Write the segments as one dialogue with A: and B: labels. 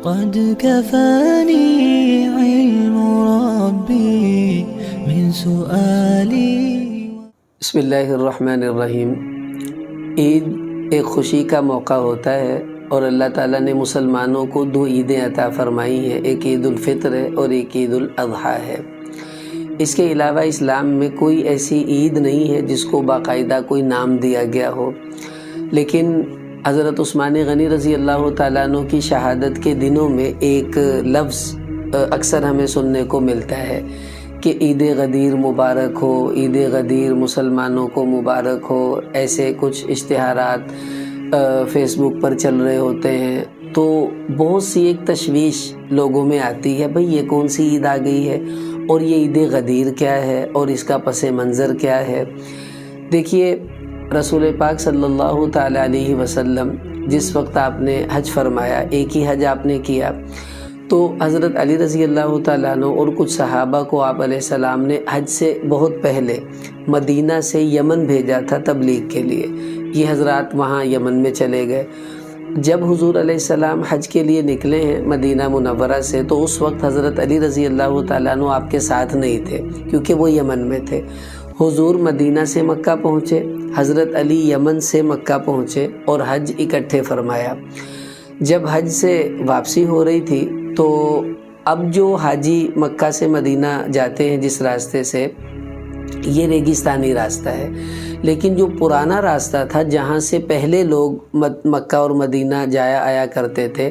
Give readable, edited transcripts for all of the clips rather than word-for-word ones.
A: قد كفاني علم ربي من سؤالي.
B: بسم اللہ الرحمن الرحیم۔ عید ایک خوشی کا موقع ہوتا ہے اور اللہ تعالیٰ نے مسلمانوں کو دو عیدیں عطا فرمائی ہیں، ایک عید الفطر ہے اور ایک عید الاضحیٰ ہے۔ اس کے علاوہ اسلام میں کوئی ایسی عید نہیں ہے جس کو باقاعدہ کوئی نام دیا گیا ہو، لیکن حضرت عثمان غنی رضی اللہ تعالیٰ عنہ کی شہادت کے دنوں میں ایک لفظ اکثر ہمیں سننے کو ملتا ہے کہ عید غدیر مبارک ہو، عید غدیر مسلمانوں کو مبارک ہو۔ ایسے کچھ اشتہارات فیس بک پر چل رہے ہوتے ہیں، تو بہت سی ایک تشویش لوگوں میں آتی ہے، بھئی یہ کون سی عید آ گئی ہے اور یہ عید غدیر کیا ہے اور اس کا پس منظر کیا ہے۔ دیکھیے، رسول پاک صلی اللہ تعالیٰ علیہ وسلم جس وقت آپ نے حج فرمایا، ایک ہی حج آپ نے کیا، تو حضرت علی رضی اللہ تعالیٰ عنہ اور کچھ صحابہ کو آپ علیہ السلام نے حج سے بہت پہلے مدینہ سے یمن بھیجا تھا تبلیغ کے لیے۔ یہ حضرات وہاں یمن میں چلے گئے۔ جب حضور علیہ السلام حج کے لیے نکلے ہیں مدینہ منورہ سے، تو اس وقت حضرت علی رضی اللہ تعالیٰ عنہ آپ کے ساتھ نہیں تھے کیونکہ وہ یمن میں تھے۔ حضور مدینہ سے مکہ پہنچے، حضرت علی یمن سے مکہ پہنچے اور حج اکٹھے فرمایا۔ جب حج سے واپسی ہو رہی تھی تو اب جو حاجی مکہ سے مدینہ جاتے ہیں جس راستے سے، یہ ریگستانی راستہ ہے، لیکن جو پرانا راستہ تھا جہاں سے پہلے لوگ مکہ اور مدینہ جایا آیا کرتے تھے،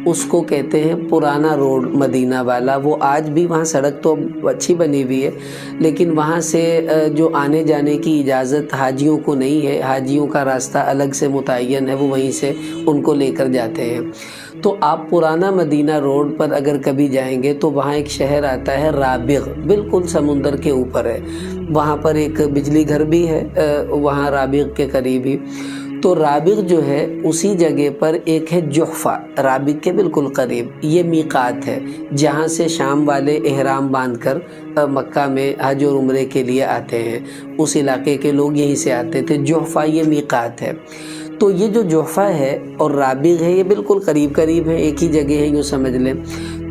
B: اس کو کہتے ہیں پرانا روڈ مدینہ والا۔ وہ آج بھی وہاں سڑک تو اچھی بنی ہوئی ہے، لیکن وہاں سے جو آنے جانے کی اجازت حاجیوں کو نہیں ہے، حاجیوں کا راستہ الگ سے متعین ہے، وہ وہیں سے ان کو لے کر جاتے ہیں۔ تو آپ پرانا مدینہ روڈ پر اگر کبھی جائیں گے تو وہاں ایک شہر آتا ہے رابغ، بالکل سمندر کے اوپر ہے، وہاں پر ایک بجلی گھر بھی ہے وہاں رابغ کے قریب ہی۔ تو رابغ جو ہے اسی جگہ پر ایک ہے جحفہ، رابغ کے بالکل قریب، یہ میقات ہے جہاں سے شام والے احرام باندھ کر مکہ میں حج اور عمرے کے لیے آتے ہیں، اس علاقے کے لوگ یہیں سے آتے تھے۔ جحفہ یہ میقات ہے۔ تو یہ جو جحفہ ہے اور رابغ ہے، یہ بالکل قریب قریب ہے، ایک ہی جگہ ہے، یوں سمجھ لیں۔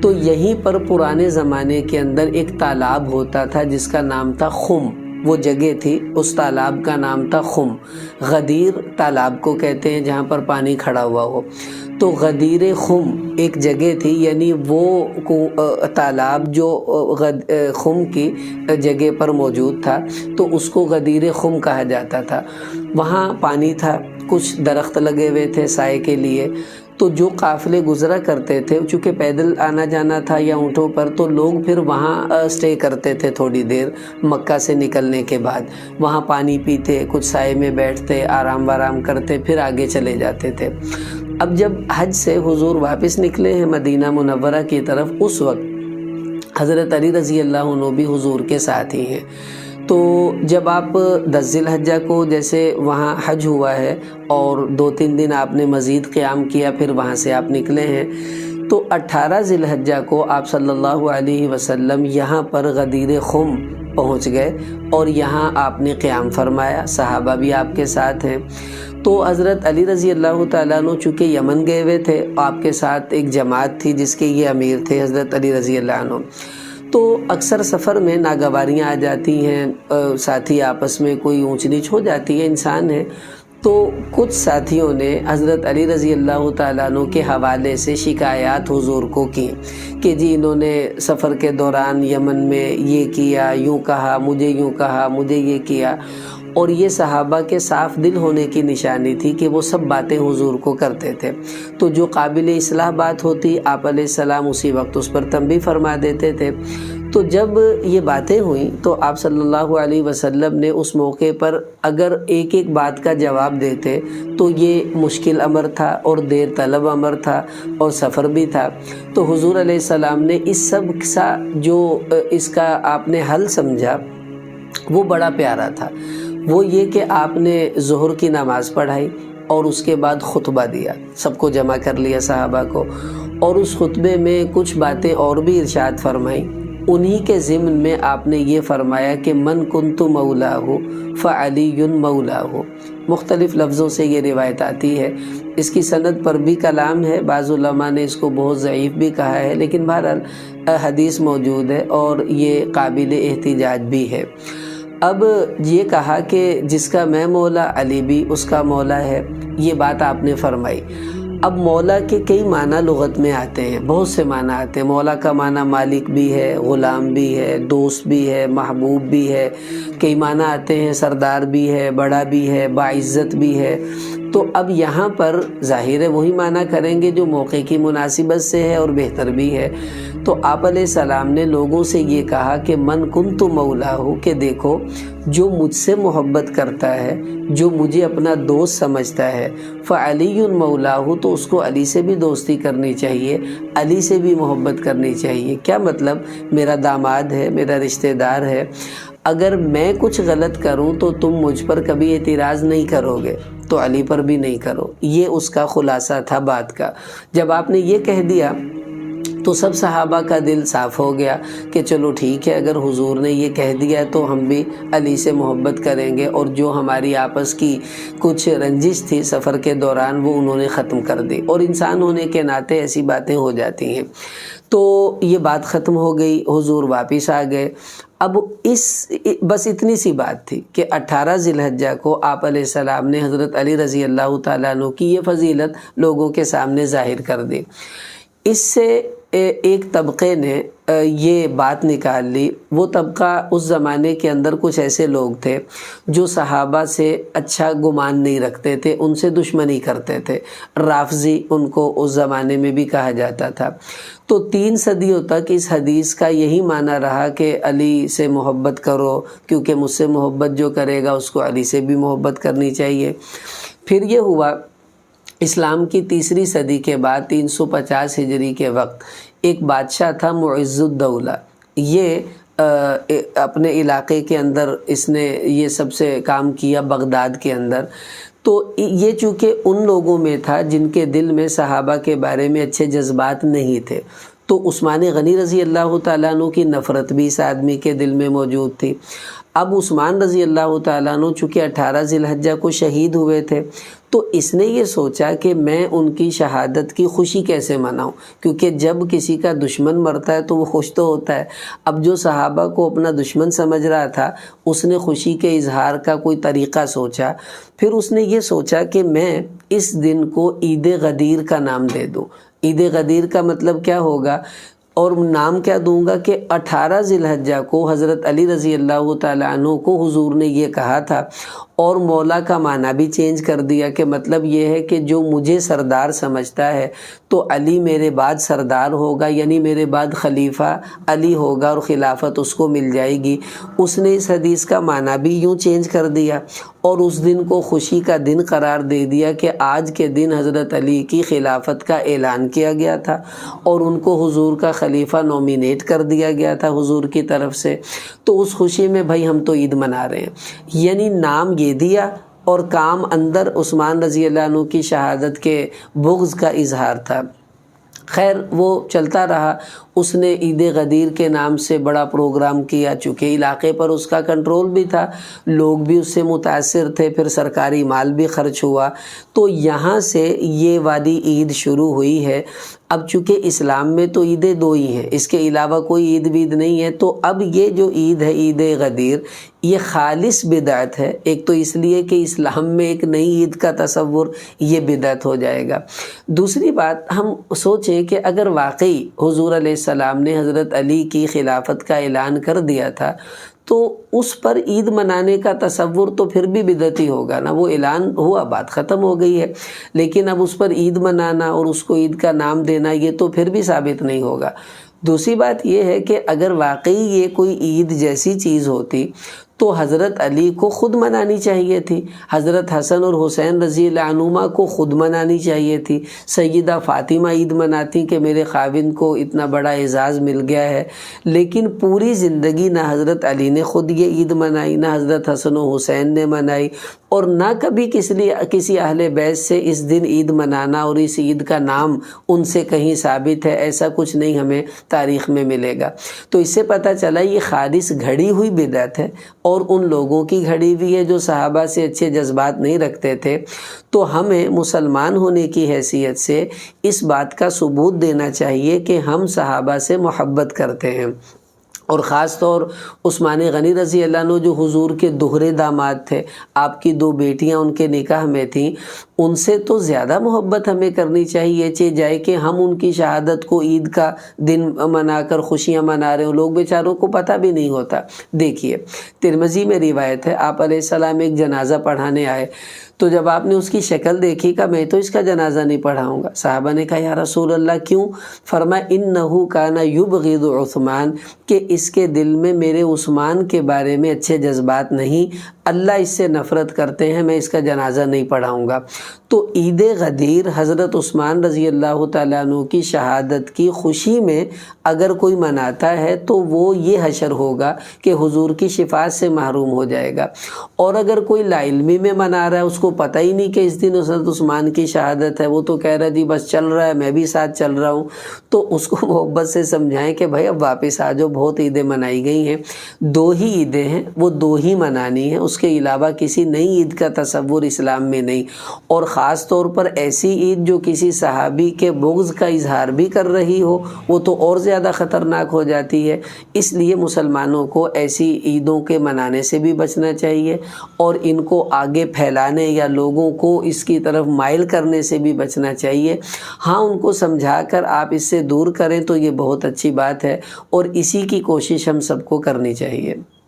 B: تو یہیں پر پرانے زمانے کے اندر ایک تالاب ہوتا تھا جس کا نام تھا خم، وہ جگہ تھی، اس تالاب کا نام تھا خم۔ غدیر تالاب کو کہتے ہیں جہاں پر پانی کھڑا ہوا ہو۔ تو غدیر خم ایک جگہ تھی، یعنی وہ تالاب جو خم کی جگہ پر موجود تھا، تو اس کو غدیر خم کہا جاتا تھا۔ وہاں پانی تھا، کچھ درخت لگے ہوئے تھے سائے کے لیے، تو جو قافلے گزرا کرتے تھے، چونکہ پیدل آنا جانا تھا یا اونٹوں پر، تو لوگ پھر وہاں سٹے کرتے تھے تھوڑی دیر مکہ سے نکلنے کے بعد، وہاں پانی پیتے، کچھ سائے میں بیٹھتے، آرام وارام کرتے، پھر آگے چلے جاتے تھے۔ اب جب حج سے حضور واپس نکلے ہیں مدینہ منورہ کی طرف، اس وقت حضرت علی رضی اللہ عنہ بھی حضور کے ساتھ ہی ہیں۔ تو جب آپ 10 ذی الحجہ کو جیسے وہاں حج ہوا ہے اور 2-3 دن آپ نے مزید قیام کیا، پھر وہاں سے آپ نکلے ہیں، تو 18 ذی الحجہ کو آپ صلی اللہ علیہ وسلم یہاں پر غدیر خم پہنچ گئے اور یہاں آپ نے قیام فرمایا، صحابہ بھی آپ کے ساتھ ہیں۔ تو حضرت علی رضی اللہ تعالیٰ عنہ چونکہ یمن گئے ہوئے تھے، آپ کے ساتھ ایک جماعت تھی جس کے یہ امیر تھے حضرت علی رضی اللہ عنہ۔ تو اکثر سفر میں ناگواریاں آ جاتی ہیں، ساتھی آپس میں کوئی اونچ نیچ ہو جاتی ہے، انسان ہے۔ تو کچھ ساتھیوں نے حضرت علی رضی اللہ تعالیٰ عنہ کے حوالے سے شکایات حضور کو کی کہ جی انہوں نے سفر کے دوران یمن میں یہ کیا، یوں کہا، مجھے یوں کہا، مجھے یہ کیا۔ اور یہ صحابہ کے صاف دل ہونے کی نشانی تھی کہ وہ سب باتیں حضور کو کرتے تھے، تو جو قابل اصلاح بات ہوتی آپ علیہ السلام اسی وقت اس پر تنبیہ فرما دیتے تھے۔ تو جب یہ باتیں ہوئیں تو آپ صلی اللہ علیہ وسلم نے اس موقع پر اگر ایک ایک بات کا جواب دیتے تو یہ مشکل امر تھا اور دیر طلب امر تھا اور سفر بھی تھا۔ تو حضور علیہ السلام نے اس سب کا جو اس کا آپ نے حل سمجھا وہ بڑا پیارا تھا۔ وہ یہ کہ آپ نے ظہر کی نماز پڑھائی اور اس کے بعد خطبہ دیا، سب کو جمع کر لیا صحابہ کو، اور اس خطبے میں کچھ باتیں اور بھی ارشاد فرمائیں انہی کے ضمن میں آپ نے یہ فرمایا کہ من کنت مولاہ فعلی مولاہ۔ مختلف لفظوں سے یہ روایت آتی ہے، اس کی سند پر بھی کلام ہے، بعض علماء نے اس کو بہت ضعیف بھی کہا ہے، لیکن بہرحال حدیث موجود ہے اور یہ قابل احتجاج بھی ہے۔ اب یہ کہا کہ جس کا میں مولا، علی بھی اس کا مولا ہے، یہ بات آپ نے فرمائی۔ اب مولا کے کئی معنی لغت میں آتے ہیں، بہت سے معنی آتے ہیں۔ مولا کا معنی مالک بھی ہے، غلام بھی ہے، دوست بھی ہے، محبوب بھی ہے، کئی معنی آتے ہیں، سردار بھی ہے، بڑا بھی ہے، باعزت بھی ہے۔ تو اب یہاں پر ظاہر ہے وہی معنی کریں گے جو موقع کی مناسبت سے ہے اور بہتر بھی ہے۔ تو آپ علیہ السلام نے لوگوں سے یہ کہا کہ من کنت مولاہ، کہ دیکھو جو مجھ سے محبت کرتا ہے، جو مجھے اپنا دوست سمجھتا ہے، فعلی مولاہ، تو اس کو علی سے بھی دوستی کرنی چاہیے، علی سے بھی محبت کرنی چاہیے۔ کیا مطلب؟ میرا داماد ہے، میرا رشتہ دار ہے، اگر میں کچھ غلط کروں تو تم مجھ پر کبھی اعتراض نہیں کرو گے، تو علی پر بھی نہیں کرو۔ یہ اس کا خلاصہ تھا بات کا۔ جب آپ نے یہ کہہ دیا تو سب صحابہ کا دل صاف ہو گیا کہ چلو ٹھیک ہے، اگر حضور نے یہ کہہ دیا تو ہم بھی علی سے محبت کریں گے، اور جو ہماری آپس کی کچھ رنجش تھی سفر کے دوران وہ انہوں نے ختم کر دی، اور انسان ہونے کے ناطے ایسی باتیں ہو جاتی ہیں۔ تو یہ بات ختم ہو گئی، حضور واپس آ گئے۔ اب بس اتنی سی بات تھی کہ 18 ذی الحجہ کو آپ علیہ السلام نے حضرت علی رضی اللہ تعالیٰ عنہ کی یہ فضیلت لوگوں کے سامنے ظاہر کر دی۔ اس سے ایک طبقے نے یہ بات نکال لی، وہ طبقہ اس زمانے کے اندر کچھ ایسے لوگ تھے جو صحابہ سے اچھا گمان نہیں رکھتے تھے، ان سے دشمنی کرتے تھے، رافضی ان کو اس زمانے میں بھی کہا جاتا تھا۔ تو 3 صدیوں تک اس حدیث کا یہی معنی رہا کہ علی سے محبت کرو، کیونکہ مجھ سے محبت جو کرے گا اس کو علی سے بھی محبت کرنی چاہیے۔ پھر یہ ہوا اسلام کی 3ری صدی کے بعد 350 ہجری کے وقت ایک بادشاہ تھا معز الدولہ، یہ اپنے علاقے کے اندر اس نے یہ سب سے کام کیا بغداد کے اندر۔ تو یہ چونکہ ان لوگوں میں تھا جن کے دل میں صحابہ کے بارے میں اچھے جذبات نہیں تھے، تو عثمان غنی رضی اللہ تعالیٰ عنہ کی نفرت بھی اس آدمی کے دل میں موجود تھی۔ اب عثمان رضی اللہ تعالیٰ عنہ چونکہ 18 ذی الحجہ کو شہید ہوئے تھے، تو اس نے یہ سوچا کہ میں ان کی شہادت کی خوشی کیسے مناؤں، کیونکہ جب کسی کا دشمن مرتا ہے تو وہ خوش تو ہوتا ہے۔ اب جو صحابہ کو اپنا دشمن سمجھ رہا تھا، اس نے خوشی کے اظہار کا کوئی طریقہ سوچا۔ پھر اس نے یہ سوچا کہ میں اس دن کو عید غدیر کا نام دے دوں۔ عید غدیر کا مطلب کیا ہوگا، اور نام کیا دوں گا کہ 18 ذی الحجہ کو حضرت علی رضی اللہ تعالیٰ عنہ کو حضور نے یہ کہا تھا، اور مولا کا معنی بھی چینج کر دیا کہ مطلب یہ ہے کہ جو مجھے سردار سمجھتا ہے تو علی میرے بعد سردار ہوگا، یعنی میرے بعد خلیفہ علی ہوگا اور خلافت اس کو مل جائے گی۔ اس نے اس حدیث کا معنی بھی یوں چینج کر دیا اور اس دن کو خوشی کا دن قرار دے دیا کہ آج کے دن حضرت علی کی خلافت کا اعلان کیا گیا تھا اور ان کو حضور کا خلیفہ نومینیٹ کر دیا گیا تھا حضور کی طرف سے۔ تو اس خوشی میں بھائی ہم تو عید منا رہے ہیں، یعنی نام یہ دیا اور کام اندر عثمان رضی اللہ عنہ کی شہادت کے بغض کا اظہار تھا۔ خیر وہ چلتا رہا، اس نے عید غدیر کے نام سے بڑا پروگرام کیا، چونکہ علاقے پر اس کا کنٹرول بھی تھا، لوگ بھی اس سے متاثر تھے، پھر سرکاری مال بھی خرچ ہوا۔ تو یہاں سے یہ والی عید شروع ہوئی ہے۔ اب چونکہ اسلام میں تو عیدیں 2 ہی ہیں، اس کے علاوہ کوئی عید وید نہیں ہے، تو اب یہ جو عید ہے عید غدیر، یہ خالص بدعت ہے۔ ایک تو اس لیے کہ اسلام میں ایک نئی عید کا تصور، یہ بدعت ہو جائے گا۔ دوسری بات، ہم سوچیں کہ اگر واقعی حضور علیہ السلام نے حضرت علی کی خلافت کا اعلان کر دیا تھا تو اس پر عید منانے کا تصور تو پھر بھی بدعتی ہوگا نا۔ وہ اعلان ہوا، بات ختم ہو گئی ہے، لیکن اب اس پر عید منانا اور اس کو عید کا نام دینا یہ تو پھر بھی ثابت نہیں ہوگا۔ دوسری بات یہ ہے کہ اگر واقعی یہ کوئی عید جیسی چیز ہوتی تو حضرت علی کو خود منانی چاہیے تھی، حضرت حسن اور حسین رضی اللہ عنہما کو خود منانی چاہیے تھی، سیدہ فاطمہ عید مناتی کہ میرے خاوند کو اتنا بڑا اعزاز مل گیا ہے، لیکن پوری زندگی نہ حضرت علی نے خود یہ عید منائی، نہ حضرت حسن و حسین نے منائی، اور نہ کبھی کسی اہل بیت سے اس دن عید منانا اور اس عید کا نام ان سے کہیں ثابت ہے، ایسا کچھ نہیں ہمیں تاریخ میں ملے گا۔ تو اس سے پتہ چلا یہ خالص گھڑی ہوئی بدعت ہے، اور ان لوگوں کی گھڑی ہوئی ہے جو صحابہ سے اچھے جذبات نہیں رکھتے تھے۔ تو ہمیں مسلمان ہونے کی حیثیت سے اس بات کا ثبوت دینا چاہیے کہ ہم صحابہ سے محبت کرتے ہیں، اور خاص طور عثمان غنی رضی اللہ عنہ جو حضور کے دوہرے داماد تھے، آپ کی 2 بیٹیاں ان کے نکاح میں تھیں، ان سے تو زیادہ محبت ہمیں کرنی چاہیے، چاہے جائے کہ ہم ان کی شہادت کو عید کا دن منا کر خوشیاں منا رہے ہوں، لوگ بیچاروں کو پتہ بھی نہیں ہوتا۔ دیکھیے ترمذی میں روایت ہے، آپ علیہ السلام ایک جنازہ پڑھانے آئے، تو جب آپ نے اس کی شکل دیکھی کہا میں تو اس کا جنازہ نہیں پڑھاؤں گا۔ صحابہ نے کہا یا رسول اللہ کیوں؟ فرمایا انہ کان یبغض عثمان، کہ اس کے دل میں میرے عثمان کے بارے میں اچھے جذبات نہیں، اللہ اس سے نفرت کرتے ہیں، میں اس کا جنازہ نہیں پڑھاؤں گا۔ تو عید غدیر حضرت عثمان رضی اللہ تعالیٰ عنہ کی شہادت کی خوشی میں اگر کوئی مناتا ہے تو وہ یہ حشر ہوگا کہ حضور کی شفاعت سے محروم ہو جائے گا، اور اگر کوئی لا علمی میں منا رہا ہے، اس کو پتہ ہی نہیں کہ اس دن حضرت عثمان کی شہادت ہے، وہ تو کہہ رہا ہے جی بس چل رہا ہے میں بھی ساتھ چل رہا ہوں، تو اس کو محبت سے سمجھائیں کہ بھائی اب واپس آ جاؤ، بہت عیدیں منائی گئی ہیں، 2 ہی عیدیں ہیں، وہ 2 ہی منانی ہیں، اس کے علاوہ کسی نئی عید کا تصور اسلام میں نہیں، اور خاص طور پر ایسی عید جو کسی صحابی کے بغض کا اظہار بھی کر رہی ہو، وہ تو اور زیادہ خطرناک ہو جاتی ہے۔ اس لیے مسلمانوں کو ایسی عیدوں کے منانے سے بھی بچنا چاہیے، اور ان کو آگے پھیلانے یا لوگوں کو اس کی طرف مائل کرنے سے بھی بچنا چاہیے۔ ہاں ان کو سمجھا کر آپ اس سے دور کریں تو یہ بہت اچھی بات ہے، اور اسی کی کوشش ہم سب کو کرنی چاہیے۔